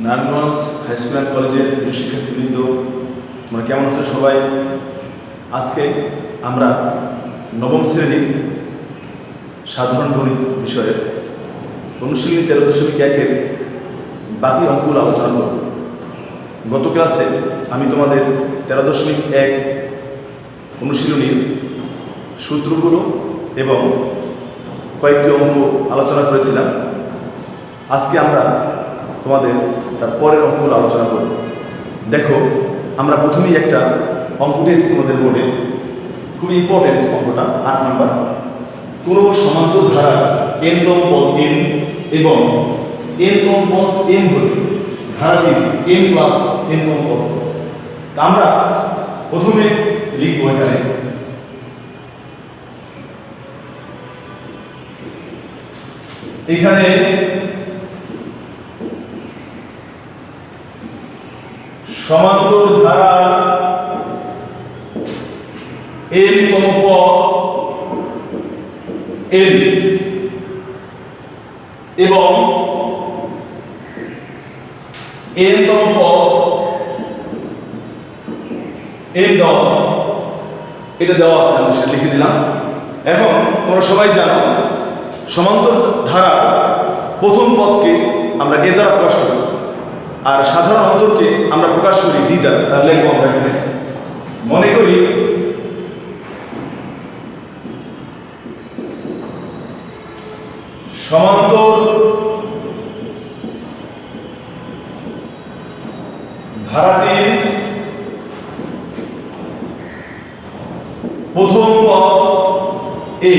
Narayanganj high school and কলেজের প্রিয় শিক্ষার্থীবৃন্দ, তোমরা কেমন আছো সবাই? আজকে আমরা নবম শ্রেণীর সাধারণ গণিত বিষয়ের অনুশীলনী 13.1-এর বাকি অঙ্কগুলো আলোচনা করব। গত ক্লাসে আমি তোমাদের 13.1 অনুশীলনীর সূত্রগুলো এবং কয়েকটি অঙ্ক আলোচনা করেছিলাম। আজকে আমরা তোমাদের তার পরের অঙ্কগুলো আলোচনা করব। দেখো, আমরা প্রথমেই একটা অঙ্ক দিয়েছি তোমাদের বোর্ডে, খুব ইম্পর্টেন্ট অঙ্কটা। 8 নাম্বার, কোনো সমান্তর ধারা n তম পদ n এবং n তম পদ n হলে ধারাটি n প্লাস n তম পদ। আমরা প্রথমে লিখব এখানে সমান্তর ধারা n তম পদ n এবং n তম পদ n দশ, এটা দেওয়া আছে, আমি সেটা লিখে দিলাম। এখন তোমরা সবাই জানো সমান্তর ধারা প্রথম পদকে আমরা a দ্বারা প্রকাশ করি আর সাধারণ অন্তরকে আমরা প্রকাশ করি d দ্বারা। তাহলে আমরা এখানে মনে করি সমান্তর ধারাটির প্রথম পদ a,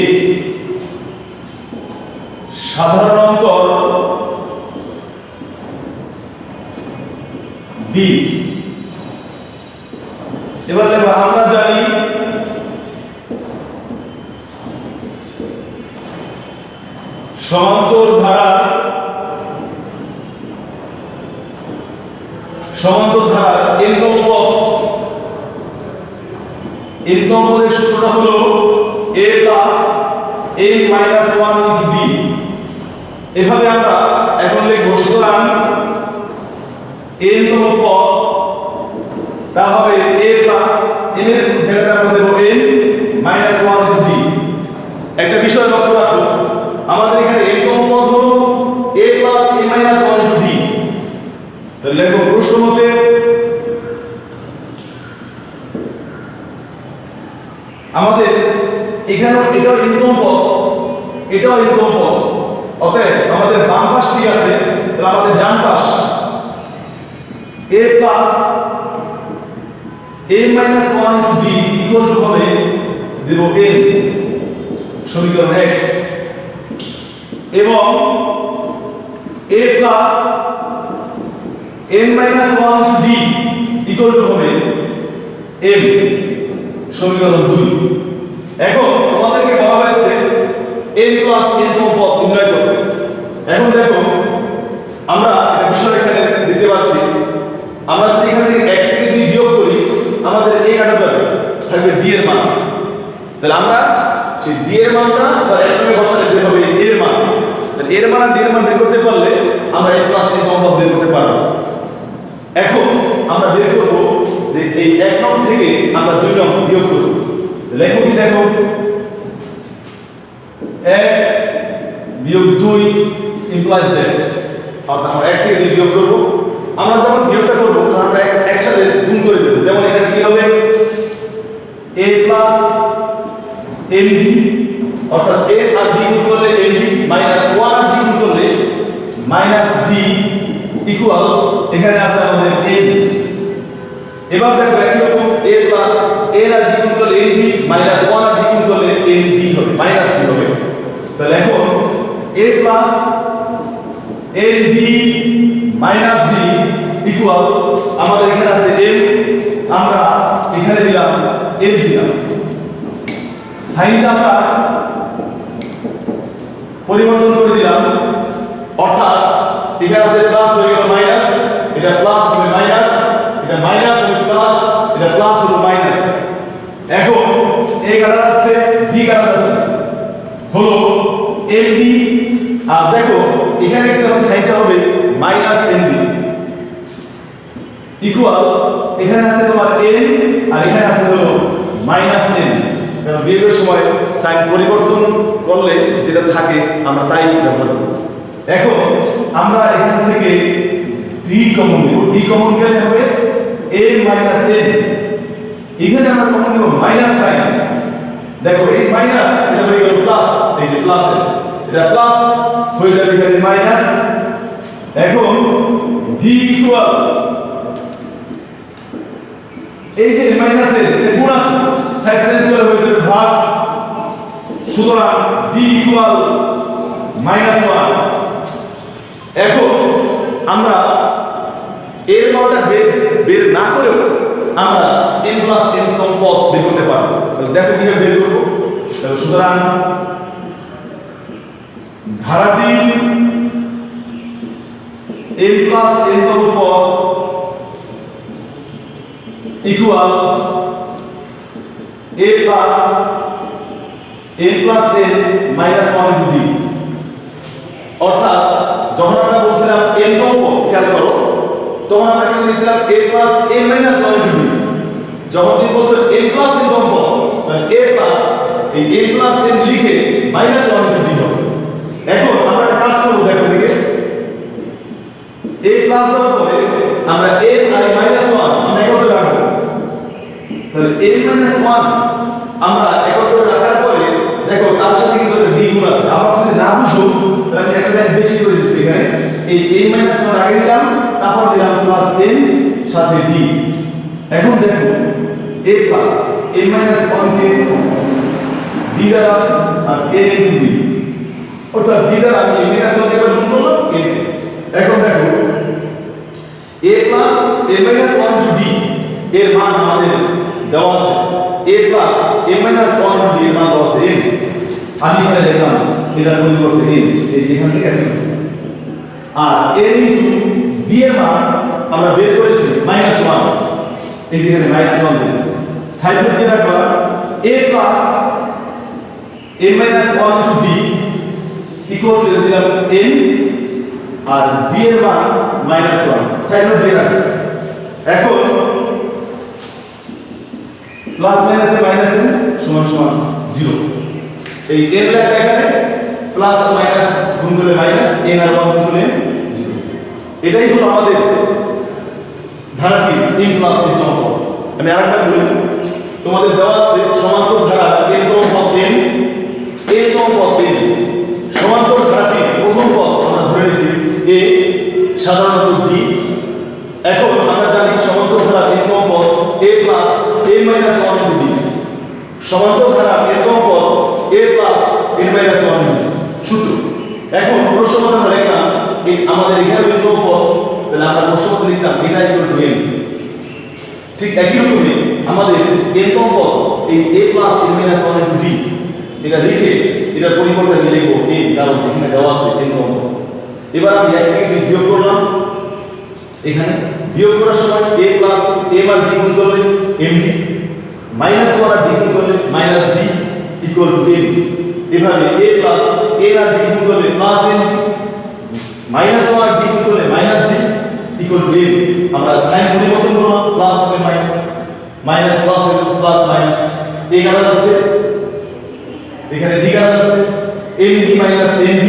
সাধারণ অন্তর d। এবার দেখো, আমরা জানি সমান্তর ধারা n তম পদ, n তম পদের সূত্রটা হলো a plus n minus 1 into b। এভাবে আমরা এখন লিখব, সুতরাং n তম পদ তা হবে a প্লাস n এর জায়গায় আমরা দেব n মাইনাস 1 ইনটু b। একটা বিষয় লক্ষ্য রাখো, আমাদের এখানে n তম পদ হলো a plus n minus 1 into b। তাহলে লিখব প্রশ্ন মতে আমাদের এখানে এটাও n তম পদ, এটাও n তম পদ। অতএব আমাদের বাম পাশ ঠিক আছে, তাহলে আমাদের ডান পাশ a plus a minus 1 into b equal to হবে দেব n, সমীকরণ 1, এবং a plus n minus 1 into d equal two হবে m, সমীকরণ 2। এখন আমাদেরকে বলা হয়েছে n প্লাস n তম পদ নির্ণয় করতে। এখন দেখো, আমরা একটা বিষয় এখানে দিতে পারছি, আমরা যদি এখান থেকে 1 থেকে 2 বিয়োগ করি আমাদের a কাটা যাবে, থাকবে d এর মান। তাহলে আমরা সেই d এর মানটা বা 1 থেকে বসালে বের হবে a এর মান। তাহলে a এর মান আর d এর মান বের করতে পারলে আমরা n প্লাস n তম পদ বের করতে পারব। এখন আমরা বের করব যে এই 1 নং থেকে আমরা 2 নং বিয়োগ করব। লেখো কি, দেখো 1 বিয়োগ 2 implies that, অর্থাৎ আমরা 1 থেকে 2 বিয়োগ করব। আমরা যখন বিয়োগটা করব তখন আমরা একসাথে গুণ করে দেব। যেমন এখানে কি হবে a প্লাস mb, অর্থাৎ a আর d গুণ করলে mb মাইনাস 1 আর d গুণ করলে মাইনাস d ইকুয়াল এখানে আছে আমাদের n। এবার দেখো একই রকম a প্লাস a আর d গুণ করলে nd মাইনাস 1 আর d গুণ করলে nd হবে, মাইনাস d হবে। তাহলে এখন a plus nd minus d equal আমাদের এখানে আছে m, আমরা এখানে দিলাম m দিলাম। সাইনটা আমরা পরিবর্তন করে দিলাম, অর্থাৎ এখানে আছে প্লাস হয়ে গেল মাইনাস, এটা প্লাস হবে মাইনাস, এটা মাইনাস হবে প্লাস, এটা প্লাস হবে মাইনাস। এখন a কাটা যাচ্ছে, d কাটা যাচ্ছে, হলো md। আর দেখো এখানে কিন্তু সাইনটা হবে মাইনাস md, ইকুয়াল এখানে আছে তোমার n আর এখানে আছে হলো -n, কারণ বিয়োগের সময় সাইন পরিবর্তন করলে যেটা থাকে আমরা তাই ব্যবহার করব। এখন আমরা এখান থেকে d কমন নেব, d কমন গেলে হবে a - n, এখানে আমরা কমন নেব মাইনাস সাইন। দেখো এই মাইনাস এটা হয়ে গেল প্লাস, এই যে প্লাস এটা প্লাস হয়ে যাবে এখানে মাইনাস। এখন d ইকুয়াল এই যে মাইনাসের এটা গুণ আছে, সাইড চেঞ্জ করে হয়ে যাবে ভাগ, সুতরাং d ইকুয়াল -1। এখন আমরা এর মানটা বের না করেও আমরা n প্লাস n তম পদ বের করতে পারবো। তাহলে দেখো কিভাবে বের করব। তাহলে সুতরাং ধারাটি n প্লাস n তম পদ equal a plus n plus n minus 1 into d। অর্থাৎ যখন আমরা বলছিলাম n তম পদ, খেয়াল করো তখন আমরা কি বলেছিলাম a plus n minus 1 into d। যখন তুমি বলছো n প্লাস n তম পদ, মানে a প্লাস এই n প্লাস n লিখে মাইনাস 1 ইনটু d হবে। এখন আমরা একটা কাজ করব, দেখো দিকে a প্লাস দেওয়ার পরে আমরা n আর মাইনাস 1 আমরা একত্রে রাখবো। তাহলে n মাইনাস 1 আমরা একত্রে রাখার পরে দেখো তার সাথে কিন্তু একটা d গুণ আছে। আমরা যদি না বুঝো তাহলে আমি একটা লাইন বেশি করে দিচ্ছি, এখানে এই n মাইনাস 1 আগে দিলাম, তারপর দিলাম প্লাস n সাথে d। এখন দেখো a প্লাস n মাইনাস 1 কে d দ্বারা আর n ইনটু d, অর্থাৎ d দ্বারা আমি n মাইনাস 1 কে গুণ করলাম n। এখন দেখো a plus n minus 1 into d এর মান আমাদের দেওয়া আছে, a plus n minus 1 into d এর মান দেওয়া আছে n। আমি এখানে লিখলাম এটা পরিবর্তে n, এই যেখান থেকে এত, আর n ইনটু d এর মান আমরা বের করেছি -1, এই যেখানে -1 দিলাম। সাইড দিয়ে রাখবা a plus n minus 1 into d equal two দিলাম n আর d এর মান -1, সাইড দিয়ে রাখবা। এখন প্লাস মাইনাসে মাইনাস n সমান সমান 0। এই n লেখা এখানে প্লাস মাইনাস গুণ করলে মাইনাস, n আর 1 গুণ করলে 0। এটাই হলো আমাদের ধারাটি n প্লাস n তম পদ। আমি আরেকবার বলি, তোমাদের দেওয়া আছে সমান্তর ধারা n তম পদ n, n তম পদ n। সমান্তর ধারাটি প্রথম পদ আমরা ধরে নিয়েছি a, সাধারণত d। এখন আমরা জানি সমান্তর ধারা n তম পদ a plus n minus 1 into d। সমান্তর ধারা n তম পদ a plus n minus 1 into d সূত্র। এখন প্রশ্নপত্র আমরা লিখলাম আমাদের এখানে n তম পদ, তাহলে আমরা প্রশ্নপত্র লিখলাম এটা ইকুয়াল টু n। ঠিক একই রকমই আমাদের n তম পদ এই a plus n minus 1 into d এটা লিখে এটা পরিবর্তে আমি লিখব n, কারণ এখানে দেওয়া আছে n তম পদ। এবার আমি এক থেকে বিয়োগ করলাম, এখানে বিয়োগ করার সময় a প্লাস a আর d গুণ করলে md, মাইনাস 1 আর d গুণ করলে minus d equal to n। এভাবে a প্লাস a আর d গুণ করলে প্লাস n, মাইনাস 1 আর d গুণ করলে minus d equal to n। আমরা সাইন পরিবর্তন করলাম, প্লাস হবে মাইনাস, মাইনাস প্লাস হবে প্লাস মাইনাস, a কাটা যাচ্ছে, এখানে d কাটা যাচ্ছে, md মাইনাস md,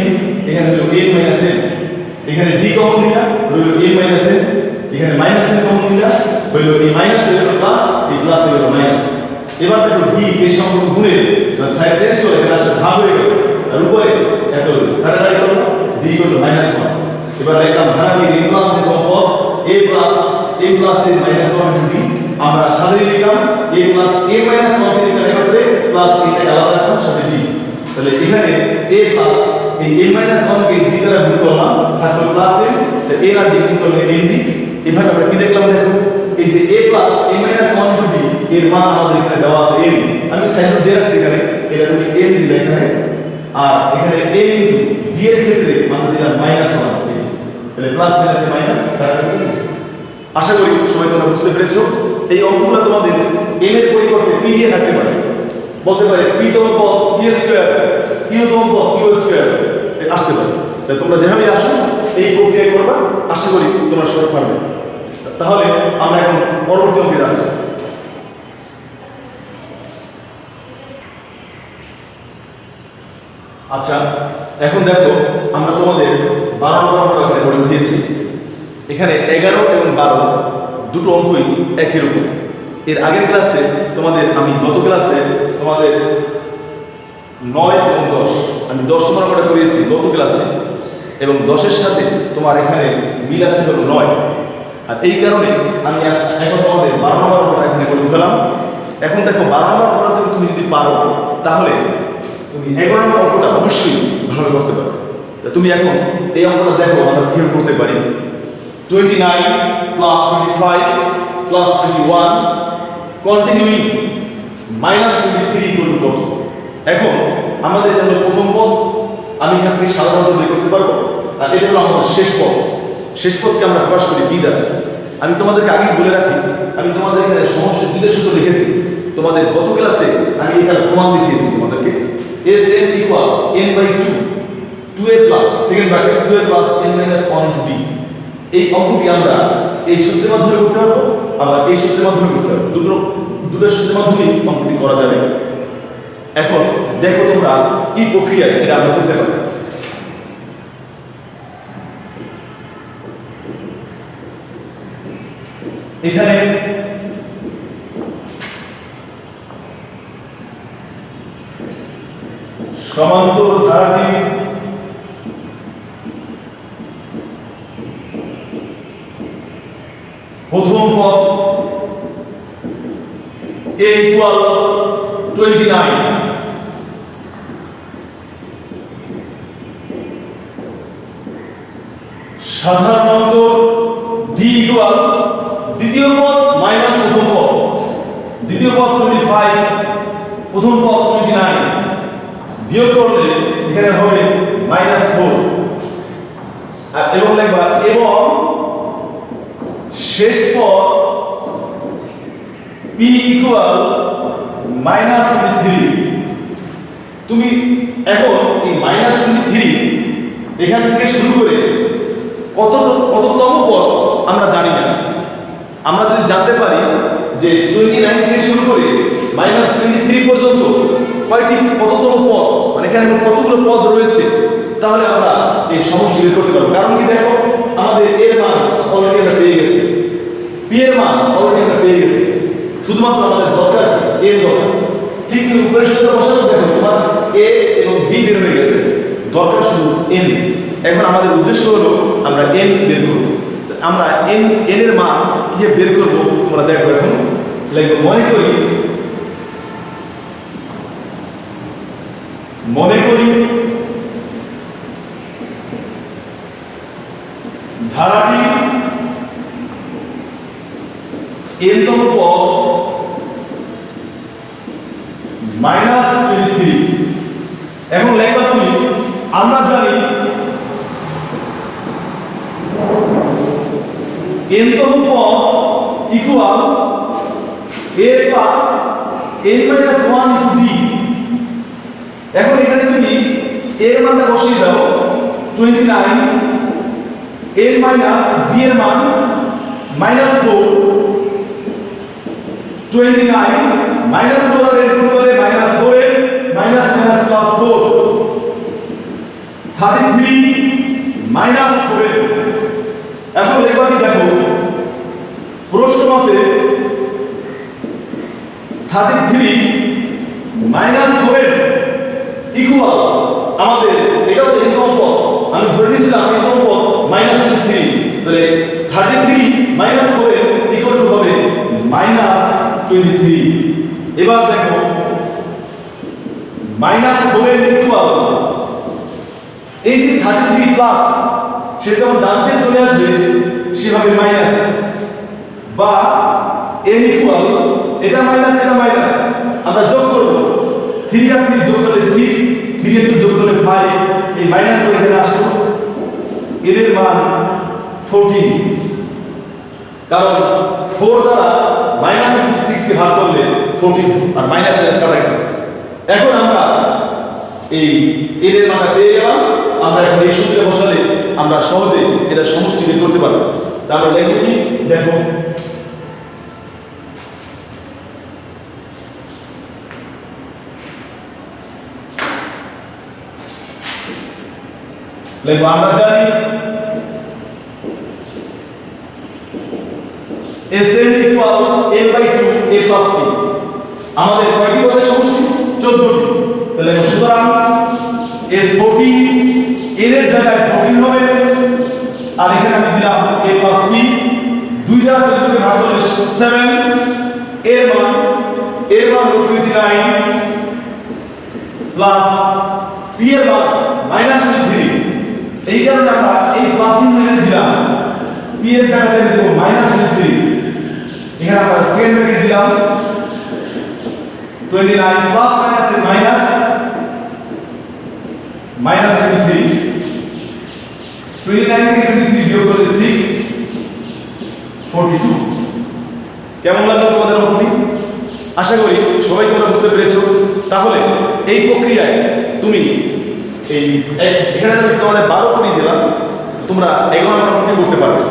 এখানে হলো n মাইনাস n। এখানে d কমন নিলা হইল a মাইনাস n, এখানে মাইনাস n কমন নিলা হইল এই মাইনাস হইল প্লাস, এই প্লাস হইল মাইনাস। এবার দেখো d এর সঙ্গে গুণের সাইড চেঞ্জ করে এটা আসলে ভাগ হয়ে গেল, আর উপরে এত কাটাকাটি করলাম, d ইকুয়াল টু -1। এবার লিখলাম ধারাটি n প্লাস n তম পদ a plus n plus n minus 1 into d। আমরা সাজিয়ে লিখলাম a প্লাস a মাইনাস 1 কে একত্রে প্লাস a কে আলাদা রাখলাম সাথে d। তাহলে এখানে a প্লাস এই a মাইনাস 1 কে d দ্বারা গুণ করলাম, তারপর প্লাস n, a আর d গুণ করলে n d। এভাবে আমরা কি দেখলাম, দেখো এই যে a plus a minus 1 into d এর মান আমাদের এখানে দেওয়া আছে n। আমি সাইন দিয়ে রাখছি এখানে, এটা তুমি n দিলে এখানে, আর এখানে a ইনটু d এর ক্ষেত্রে আমরা দিলাম -1। তাহলে প্লাস মাইনাসে মাইনাস কাটাকাটি হচ্ছে। আশা করি সবাই তোমরা বুঝতে পেরেছো। এই অঙ্কগুলো তোমাদের n এর পরিবর্তে p দিয়ে থাকতে পারে, বলতে পারে p তম পদ p স্কয়ার, q তম পদ q স্কয়ার আসতে পারে। তাই তোমরা যেভাবে আসো এই প্রক্রিয়া করবা, আশা করি তোমরা সবাই পারবে। তাহলে আমরা এখন পরবর্তী অঙ্কে যাচ্ছি। আচ্ছা, এখন দেখো আমরা তোমাদের 12 নম্বর অঙ্কটা করে দিয়েছি। এখানে 11 এবং 12 দুটো অঙ্কই একই রকম। এর আগের ক্লাসে আমি গত ক্লাসে তোমাদের 9 এবং 10 আমি 10 নম্বর অঙ্কটা করিয়েছি গত ক্লাসে, এবং 10-এর সাথে তোমার এখানে মিল আছে হলো 9। আর এই কারণে আমি এখন তোমাদের 12 নম্বর অঙ্কটা এখানে করে দিলাম। এখন দেখো 12 নম্বর অঙ্কটা তুমি যদি পারো তাহলে তুমি 11 নম্বর অঙ্কটা অবশ্যই ভালোভাবে করতে পারবে। তুমি এখন এই অঙ্কটা দেখো আমরা কিভাবে করতে পারি। 29 plus 25 plus 21 continuing minus 23 equal to কত? এখন আমাদের এটা হলো প্রথম পদ, আমি এখান থেকে সাধারণত বের করতে পারবো। আর এটা হলো আমাদের শেষ পদ। শেষ পদকে আমরা প্রকাশ করি বি দ্বারা। আমি তোমাদেরকে আগেই বলে রাখি, আমি তোমাদের এখানে সমষ্টি বিদের সূত্র লিখেছি। তোমাদের গত ক্লাসে আমি এখানে প্রমাণ দেখিয়েছি তোমাদেরকে। Sn equal n by 2 2a plus second bracket 2a plus n minus 1 into d। এই অঙ্কটি আমরা এই সূত্রের মাধ্যমে করতে পারবো, আবার এই সূত্রের মাধ্যমে করতে পারবো। দুটো সূত্রের মাধ্যমেই অঙ্কটি করা যাবে। এখন দেখো তোমরা কি প্রক্রিয়ায় এটা আমরা করতে পারি। এখানে সমান্তর ধারাটি প্রথম পদ a equal 29, সাধারণত d equal দ্বিতীয় পদ মাইনাস প্রথম পদ। দ্বিতীয় পদ 25, প্রথম পদ 29, বিয়োগ করলে এখানে হবে -4। আর এবং লিখবা এবং শেষ পদ p equal -23। তুমি এখন এই -23 এখান থেকে শুরু করে কততম পদ আমরা জানি না। আমরা যদি জানতে পারি যে 29 থেকে শুরু করে -23 পর্যন্ত কততম পদ, মানে এখানে কতগুলো পদ রয়েছে, তাহলে আমরা এই সমষ্টি বের করতে পারবো। কারণ কি দেখো, আমাদের এর মান অলরেডি আমরা পেয়ে গেছি, পি এর মান অলরেডি আমরা পেয়ে গেছি, শুধুমাত্র আমাদের দরকার এর দরকার। ঠিক উপরের সূত্র বসানো দেখো তোমার এ এবং বি বের হয়ে গেছে, দরকার শুধু এন। এখন আমাদের উদ্দেশ্য হলো আমরা এন বের করব। আমরা এন এর মান কিভাবে বের করব তোমরা দেখো। এখন লিখব মনে করি ধারাটি n-তম পদ -23। এখন লেখবা তুমি, আমরা জানি n-তম পদ equal a plus n minus 1 into d। এখন এখানে তুমি এর মানটা বসিয়ে দাও 29, n minus d এর মান -4, 29 -4 এর গুণ করলে -4 এর -+ 4, 33 -4 এর। এখন একবার কি দেখো, প্রশ্ন মতে 33 -4 এর ইকুয়াল আমাদের এটাও তো n-তম পদ, আমি ধরে নিয়েছিলাম n-তম পদ -23, তাহলে 33 -4 এর ইকুয়াল টু হবে -23। এবার দেখো -4 এর ইকুয়াল এই যে 33 প্লাস, সে যখন ডান সাইড চলে আসবে সেভাবে মাইনাস, বা n ইকুয়াল এটা মাইনাস এটা মাইনাস, আমরা যোগ করব 3 আর 3 যোগ করলে 6, 3 আর 2 যোগ করলে 5, এই মাইনাস করে এখানে আসলো, এর মান 14। কারণ 4 দ্বারা -6 কে ভাগ করলে 14 আর মাইনাস কাটা গেল। এখন আমরা এই এর মানটা পেয়ে গেলাম। আমরা এখন এই সূত্রে বসালে আমরা সহজে এটা সমষ্টি বের করতে পারবো। তাহলে লিখব কি দেখো লিখব আমরা জানি Sn equal a by 2 a plus b আমাদের কয়টি পদের সমষ্টি 14টি তাহলে সুতরাং S14 n এর জায়গায় 14 হবে আর এখানে আমি দিলাম a plus b 2 দ্বারা 14 কে ভাগ করলে 7 এর মান হলো 29 প্লাস p এর মান -23 এই কারণে আমরা এই প্লাস চিহ্ন এখানে দিলাম p এর জায়গায় দেব -23 এখানে আমরা সেকেন্ড ব্র্যাকেট দিলাম 29 প্লাস মাইনাস এর মাইনাস -23 29 থেকে 23 বিয়োগ করলে 6 42 কেমন লাগলো তোমাদের অঙ্কটি আশা করি সবাই তোমরা বুঝতে পেরেছো তাহলে এই প্রক্রিয়ায় তুমি এই এখানে আমি তোমাদের 12 করে দিলাম তোমরা 11 নম্বর অঙ্কটি করতে পারবে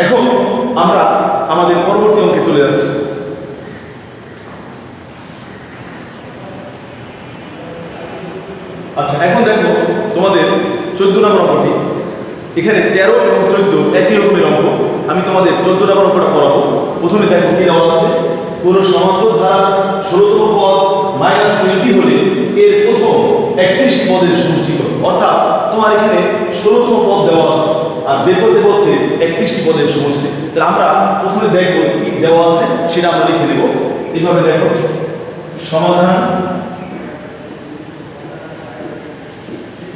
এখন আমরা আমাদের পরবর্তী অঙ্কে চলে যাচ্ছি আচ্ছা এখন দেখো তোমাদের 14 নম্বর অঙ্কটি এখানে 13 এবং 14 একই রকমের অঙ্ক আমি তোমাদের 14 নম্বর অঙ্কটা করাবো প্রথমে দেখো কি দেওয়া আছে কোন সমান্তর ধারা 16তম পদ -20 হলে এর প্রথম 31টি পদের সমষ্টি কত অর্থাৎ তোমার এখানে 16তম পদ দেওয়া আছে আর বের করতে বলছে 31টি পদের সমষ্টি তাহলে আমরা প্রথমে দেখব কি দেওয়া আছে সেটা আমরা লিখে নেব এইভাবে দেখো সমাধান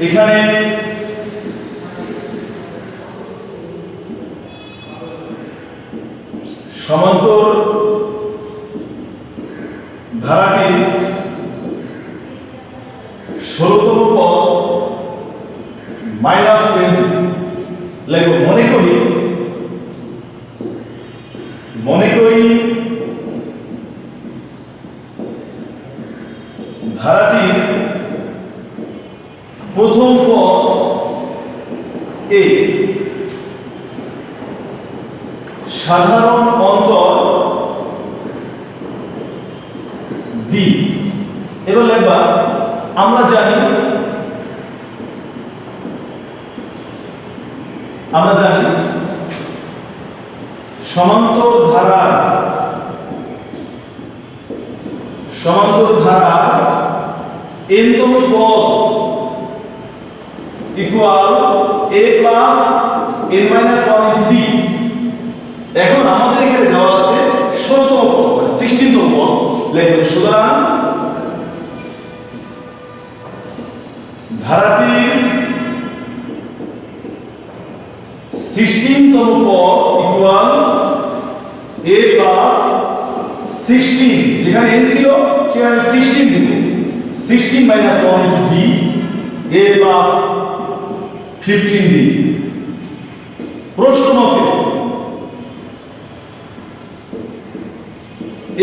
এখানে সমান্তর ধারাটি 16তম পদ -20 লিখব মনে করি ধারাটির প্রথম পদ a সাধারণ অন্তর d এবার লিখবা আমরা জানি সমান্তর ধারা n-তম পদ equal a plus n minus 1 into d এখন আমাদের এখানে দেওয়া আছে 16তম পদ মানে 16তম পদ লিখব সুতরাং ধারাটির 16তম পদ ইকুয়াল a প্লাস 16 যেখানে n ছিল সেখানে 16 দিব 16 minus 1 into d a plus 15 d প্রশ্ন মতে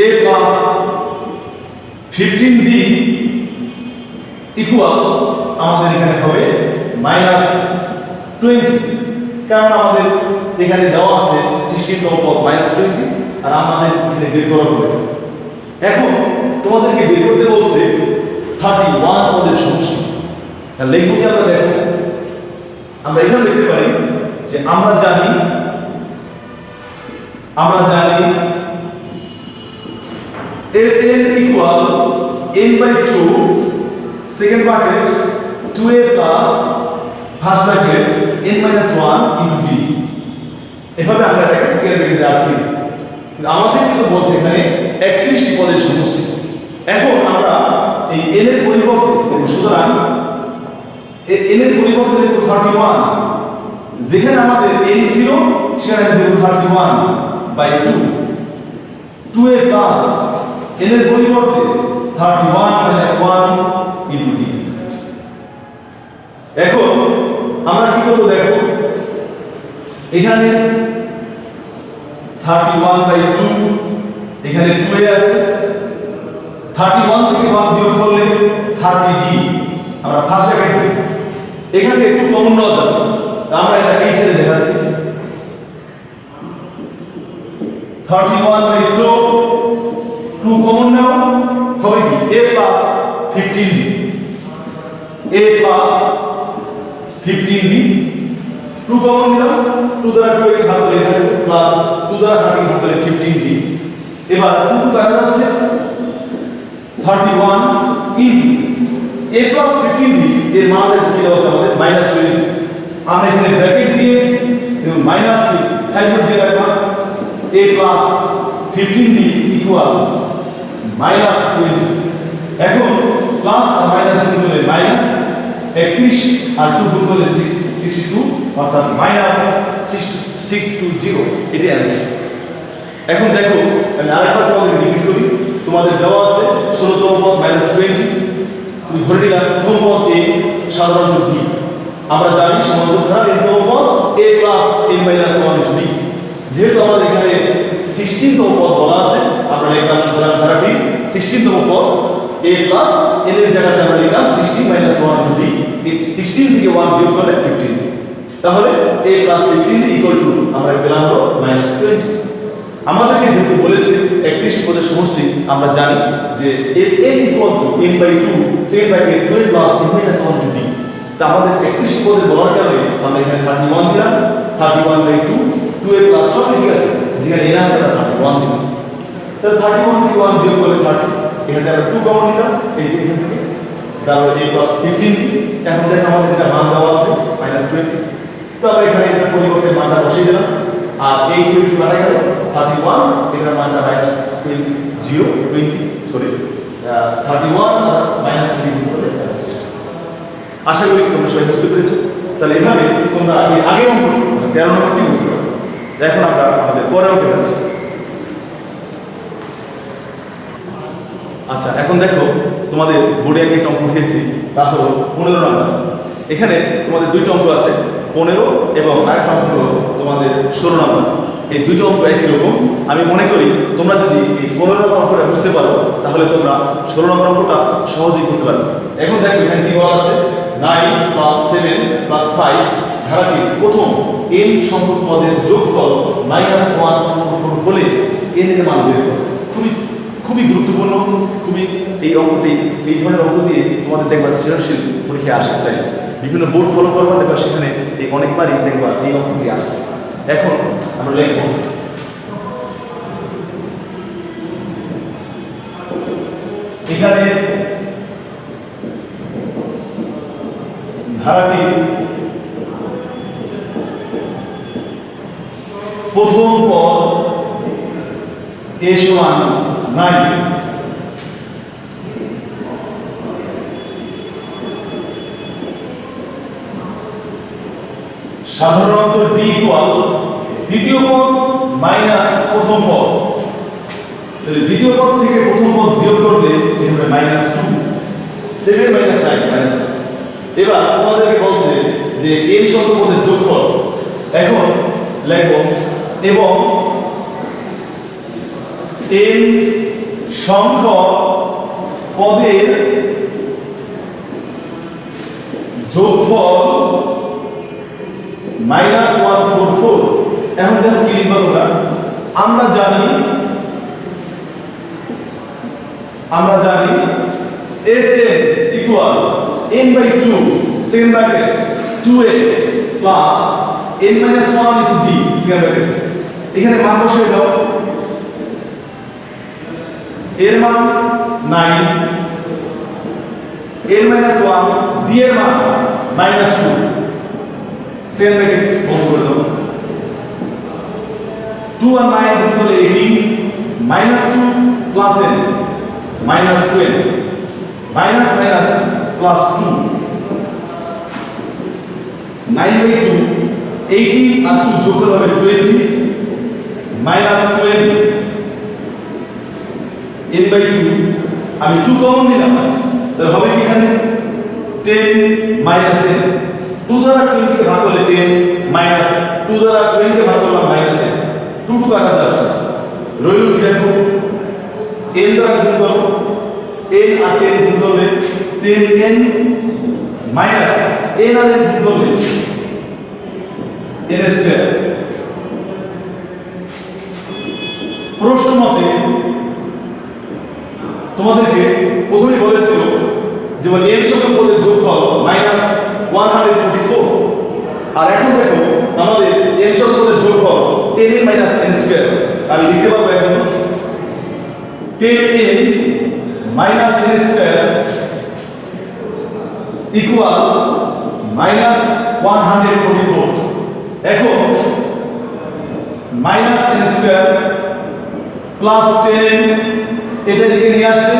a প্লাস 15d ইকুয়াল আমাদের এখানে হবে -20 কারণ আমাদের এখানে দেওয়া আছে 16তম পদ -20 আর আমাদের এখানে বের করা হবে এখন তোমাদেরকে বের করতে বলছে 31 পদের সমষ্টি তাহলে লিখব কি আমরা দেখো আমরা এখানে লিখতে পারি যে আমরা জানি Sn equal n by 2 second bracket 2a plus first bracket n minus 1 into d এভাবে আমরা এটাকে স্কয়ার ব্র্যাকেটে রাখি আমাদের কিন্তু বলছে এখানে 31টি পদের সমষ্টি এখন আমরা এই n এর পরিবর্তে করব সুতরাং n এর পরিবর্তে দেব 31 যেখানে আমাদের n ছিল সেখানে দেব 31 by 2 2a plus n এর পরিবর্তে 31 minus 1 into d এখন আমরা কি করব দেখো এখানে 31 by 2 এখানে 2a আছে 31 থেকে 1 বিয়োগ করলে 30d আমরা ফার্স্ট ব্র্যাকেট এখানে একটু কমন নেওয়া যাচ্ছে আমরা এটা এই সাইডে দেখাচ্ছি 31 by 2 2 কমন নাও হবে কি a plus 15d a plus 15d 2 common নিলাম 2 দ্বারা 2 কে ভাগ করে থাকবে প্লাস 2 দ্বারা 3 ভাগ করে 15d এবার 2 কাটা যাচ্ছে 31 into a plus 15d এর মান কি দেওয়া আছে আমাদের -20 আমরা এখানে ব্র্যাকেট দিয়ে এবং মাইনাস সাইড দিয়ে রাখবা a plus 15d equal -20 এখন প্লাস আর মাইনাস গুণ করলে মাইনাস 31 আর 2 গুণ করলে 62 অর্থাৎ -620 এটি অ্যানসার। এখন দেখো আমি আরেকবার তোমাদের রিপিট করি তোমাদের দেওয়া আছে 16তম পদ -20 তুমি ধরে নিলাম প্রথম পদ a সাধারণ b আমরা জানি সমান্তরাল ধারার n-তম পদ a plus n minus 1 into b যেহেতু আমাদের এখানে 16তম পদ বলা আছে আমরা লিখলাম সমান্তরাল ধারাটি 16তম পদ a plus n এর জায়গাতে আমরা লিখলাম 16 minus 1 into b 16 থেকে 1 বিয়োগ করলে 15 তাহলে a plus 15 equal to আমরা পেলাম হলো -20 আমাদেরকে যেহেতু বলেছে 31 পদের সমষ্টি আমরা জানি যে Sn equal to n by 2 set by 12 plus n minus 1 into d তা আমাদের 31 পদের বলার কারণে আমরা এখানে 31 দিলাম 31 by 2 2 এর প্লাস সব ঠিক আছে যেখানে n আছে আমরা 31 দিলাম তাহলে 31 থেকে 1 বিয়োগ করলে 30 এখানে আমরা 2 কমন নিলাম এই যে এখান থেকে তারপর a plus 15 দিই এখন দেখো আমাদের এটা মান দেওয়া আছে -20 তো আমরা এখানে এটা পরিবর্তে মানটা বসিয়ে দিলাম আর এই 20 কাটা গেল 31 এটার মানটা -20 সরি 31 আর -20 করলে আশা করি তোমরা সবাই বুঝতে পেরেছো তাহলে এভাবে তোমরা আগে অঙ্ক 13 নম্বরটি বুঝতে পারবে এখন আমরা আমাদের পরের অঙ্কে যাচ্ছি আচ্ছা এখন দেখো তোমাদের বোর্ডে একটা অঙ্ক উঠিয়েছি তা হলো 15 নম্বর এখানে তোমাদের দুইটা অঙ্ক আছে 15 এবং আরেকটা অঙ্ক হলো তোমাদের 16 নম্বর এই দুটো অঙ্ক একই রকম আমি মনে করি তোমরা যদি এই 15 নম্বর অঙ্কটা বুঝতে পারো তাহলে তোমরা 16 নম্বর অঙ্কটা সহজেই করতে পারবে এখন দেখো এখানে কি বলা আছে 9 plus 7 plus 5 ধারাটির প্রথম n সংখ্যক পদের যোগফল -1 হলে n এর মান বের করো খুবই গুরুত্বপূর্ণ খুবই এই অঙ্কটি এই ধরনের অঙ্ক দিয়ে তোমাদের দেখবা সৃজনশীল পরীক্ষায় আসে তাই বিভিন্ন বোর্ড ফলো করবা দেখবা সেখানে এই অনেকবারই দেখবা এই অঙ্কটি আসছে এখন আমরা লিখব এখানে ধারাটি প্রথম পদ a সমান 9 সাধারণত d ইকুয়াল দ্বিতীয় পদ মাইনাস প্রথম পদ তাহলে দ্বিতীয় পদ থেকে প্রথম পদ বিয়োগ করলে এটা হবে -2 7 9 -2 এবার আমাদেরকে বলছে যে n সংখ্যক পদের যোগফল এখন লিখব এবং n সংখ্যক পদের যোগফল -144 এখন দেখো কি লিখবো তোমরা আমরা জানি Sn equal n by 2 second bracket 2a plus n minus 1 into d second bracket এখানে মান বসিয়ে দাও এর মান 9 n minus 1 d এর মান -2 সেকেন্ড ব্র্যাকেট বন্ধ করে দাও 2 আর 9 গুণ করলে 18 -2 plus n -12 minus minus plus 2 9 by 2 18 আর 2 যোগ করলে হবে 20 -12 n by 2 আমি 2 কমন দিলাম তাহলে হবে কি এখানে 10 মাইনাস n 2 দ্বারা 20 কে ভাগ করলে 10 মাইনাস 2 দ্বারা 20 কে ভাগ করলাম মাইনাস n 2 কাটা যাচ্ছে রইল কি দেখো n দ্বারা গুণ করো n আর 10 গুণ করলে 10n মাইনাস n আর n গুণ করলে n স্কয়ার মতে তোমাদেরকে প্রথমেই বলেছিল যে n সংখ্যক পদের যোগফল -144, আর এখন দেখো আমাদের n সংখ্যক পদের যোগফল 10n - n স্কয়ার। আমি লিখতে পারবো এখন 10n - n স্কয়ার ইকুয়াল -144। এখন -n স্কয়ার প্লাস 10 এটা দিকে নিয়ে আসে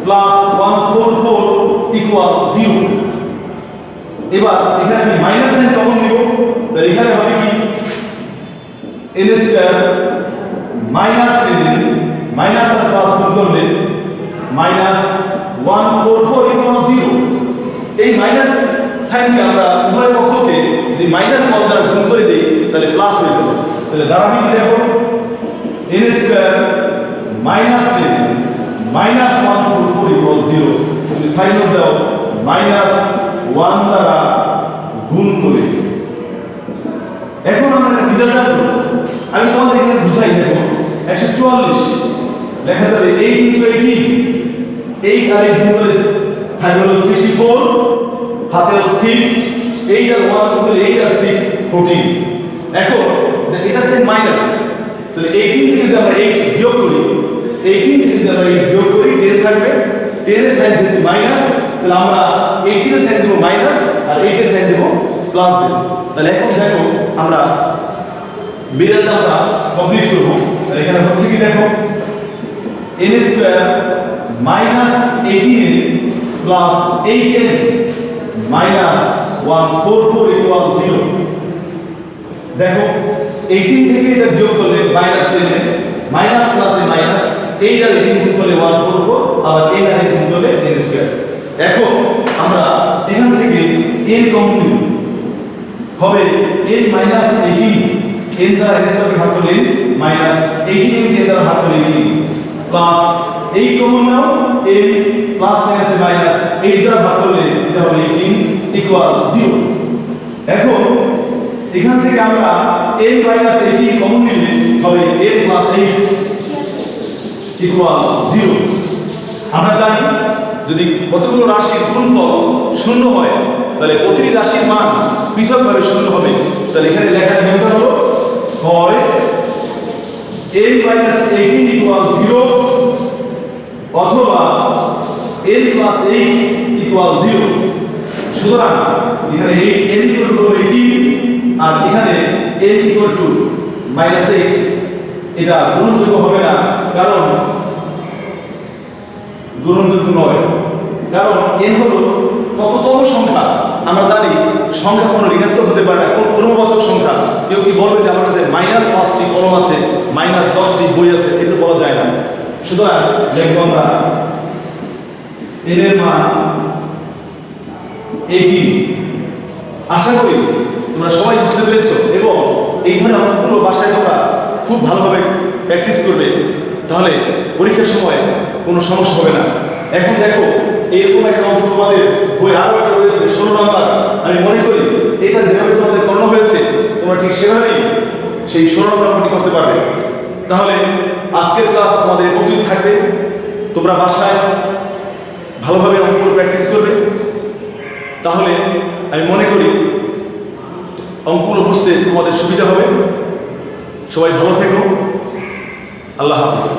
প্লাস 144 ইকুয়াল 0। এবার এখানে আমি মাইনাস সাইন কমন নিব, তাহলে এখানে হবে কি n স্কয়ার মাইনাস 10 মাইনাস আর প্লাস গুণ করলে -144 ইকুয়াল 0। এই মাইনাস সাইনকে আমরা উভয় পক্ষকে যদি মাইনাস 1 দ্বারা গুণ করে দেই তাহলে প্লাস হয়ে যাবে। তাহলে দাঁড়াবি কি দেখো n square minus 10 minus 144 equal 0। তুমি সাইন দাও -1 দ্বারা গুণ করে। এখন আমরা এটা রেজাল্ট রাখবো। আমি তোমাদের এখানে বুঝাই দেখো 144 লেখা যাবে 8 * 18, 8 আর 8 গুণ করে থাকবে হলো 64, হাতে হলো 6, 8 আর 1 গুণ করলে 8 আর 6 14। এখন এটা সে মাইনাস, তাহলে 18 থেকে যদি আমরা 8 বিয়োগ করি, 18 থেকে যদি আমরা 8 বিয়োগ করি 10 থাকবে। 10 এর সাইন যেহেতু মাইনাস, তাহলে আমরা 18 এর সাইন দেব মাইনাস আর 8 এর সাইন দেব প্লাস দেব। তাহলে এখন দেখো আমরা বেরাটা আমরা কমপ্লিট করব। তাহলে এখানে হচ্ছে কি দেখো n square -18n plus 8n -144 equal 0। দেখো 18 থেকে এটা বিয়োগ করলে -10 মাইনাস প্লাসে মাইনাস, 8 আর 18 গুণ করলে 144, আবার 8 আর 8 গুণ করলে n স্কয়ার। এখন আমরা এখান থেকে n কমন নিব, হবে n - 18, n দ্বারা n স্কয়ারকে ভাগ করলে -18 কে n দ্বারা ভাগ করলে 18 প্লাস 8 কমন নাও, n প্লাস মাইনাসে মাইনাস, 8 দ্বারা ভাগ করলে এটা হবে 18 ইকুয়াল 0। এখন এখান থেকে আমরা n - 18 কমন নিলে হবে n + 8 ইকুয়াল 0। আমরা জানি যদি কতগুলো রাশির গুণফল শূন্য হয় তাহলে প্রতিটি রাশির মান পৃথকভাবে শূন্য হবে। তাহলে এখানে লেখার নিয়মটা হলো হয় n - 18 ইকুয়াল 0 অথবা n + 8 ইকুয়াল 0। সুতরাং এখানে এই n ইকুয়াল টু 18 আর এখানে n ইকুয়াল টু -8 এটা গ্রহণযোগ্য হবে না, কারণ গ্রহণযোগ্য নয়, কারণ n হলো কততম সংখ্যা। আমরা জানি সংখ্যা কোনো ঋণাত্মক হতে পারে না, কোন ক্রমবাচক সংখ্যা। কেউ কি বলবে যে আমার কাছে -5টি কলম আছে, -10টি বই আছে, এটা বলা যায় না। সুতরাং দেখবো আমরা n এর মান 18। আশা করি তোমরা সবাই বুঝতে পেরেছো এবং এই ধরনের অঙ্কগুলো বাসায় তোমরা খুব ভালোভাবে প্র্যাকটিস করবে, তাহলে পরীক্ষার সময় কোনো সমস্যা হবে না। এখন দেখো এরকম একটা অঙ্ক তোমাদের বই আরো একটা রয়েছে 16 নাম্বার। আমি মনে করি এটা যেভাবে তোমাদের করানো হয়েছে তোমরা ঠিক সেভাবেই সেই 16 নাম্বার অঙ্কটি করতে পারবে। তাহলে আজকের ক্লাস তোমাদের প্রস্তুত থাকবে, তোমরা বাসায় ভালোভাবে অঙ্কগুলো প্র্যাকটিস করবে, তাহলে আমি মনে করি অঙ্কগুলো বুঝতে তোমাদের সুবিধা হবে। সবাই ভালো থেকো, আল্লাহ হাফেজ।